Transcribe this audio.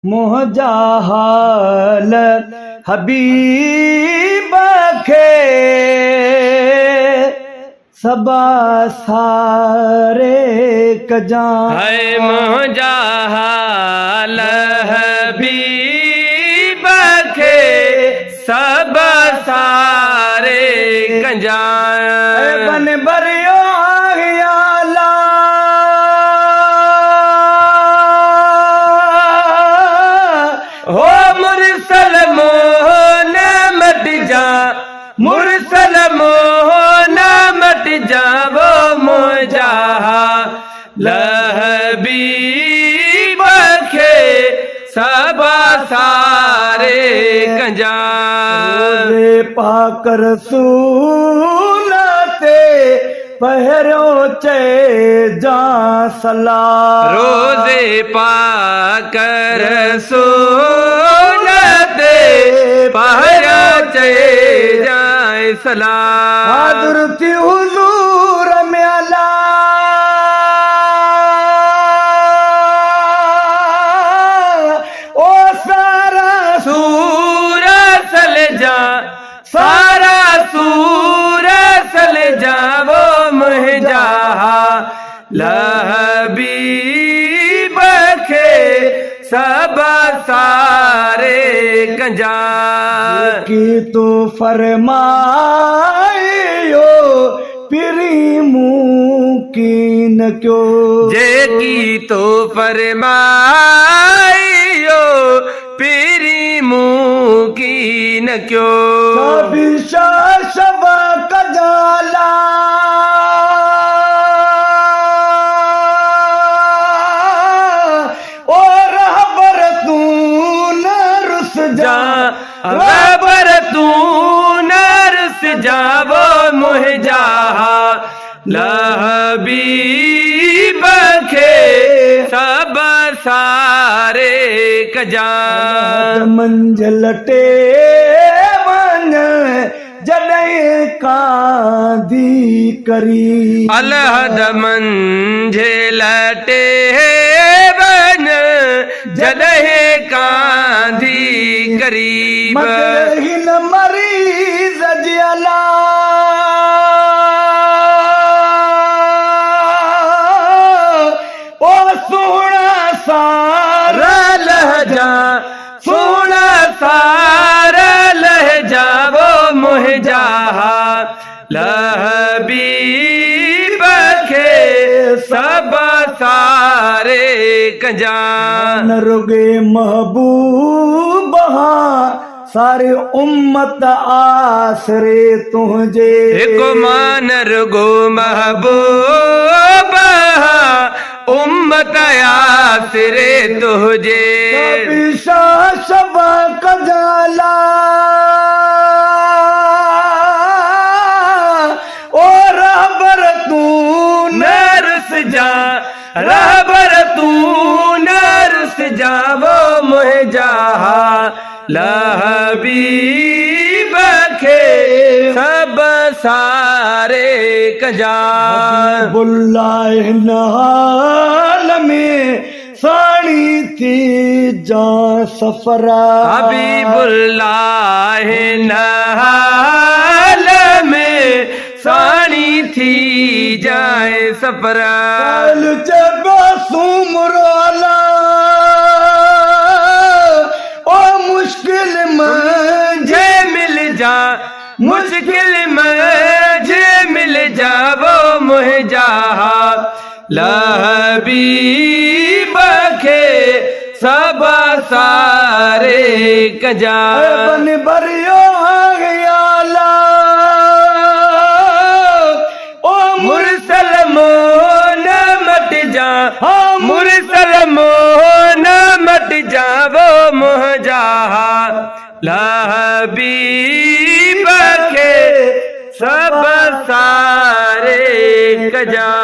मुंहिंजा हाल हबीब खे सबा सारे कजां। है मुंहिंजा हाल हबीब खे सब सारे कंजां। बन बरियो आला हो मुरसल मोहन मट जा, मुरसल मोहन मट जा, वो मुंहिंजा हबीब खे सब सारे कंजां। रोज़े पाक रसूल ते पहिरियों चइजां सलाम। रोज़े पाक रसूल ते पहिरियों चइजां सलाम। हाज़िर थी हुज़ूर में अला ओ सारा सूर सल जा, सारा सूर सल जा, वो मुंहिंजा हबीब खे सब सारे कंजां। की तो फरमायो पिरी मुमकिन क्यों। जेकी तो फरमाइयो पीरी मुमकिन क्यों। सभी शब कजाला ओ रहबर तू न रुस जा। रबर तू नरस जावो मुंहिंजा हबीब खे सब सारे कंजां। मंजिल टे वन जॾहिं कांदी करी। अलहद मंझिल टे वन जॾहिं कांधी करीब। हिन मरीज़ जी अला ओ सुहिणा सारा लहजा, सुहिणा सारा लहजा, वो मुंहिंजा हबीब खे सब सारे कंजां। न रुगे महबूब सारी उम्मत आसरे तुझे। हिकु मान रुगो महबूब उम्मत आसरे तुझे। शब कजाला ओ रहबर तू नरस जा, रहबर तू नरस जा, वो मुंहिंजा हबीब खे सब सारे कंजां। बुल्लाए नाल में साड़ी थी जा सफरा। हबीबुल्लाह नहाल में साड़ी थी जाए सफरा। जब सुमराला ओ मुश्किल मुझे मिल जा, मुश्किल मुझे मिल जा, वो मुंहिंजा हबीब खे सब सारे कंजां। बन बरियो आला ओ मुरसल मोहन मट जा, मुरसल मोहन मट जा, वो मुंहिंजा हबीब खे सब सारे कंजां।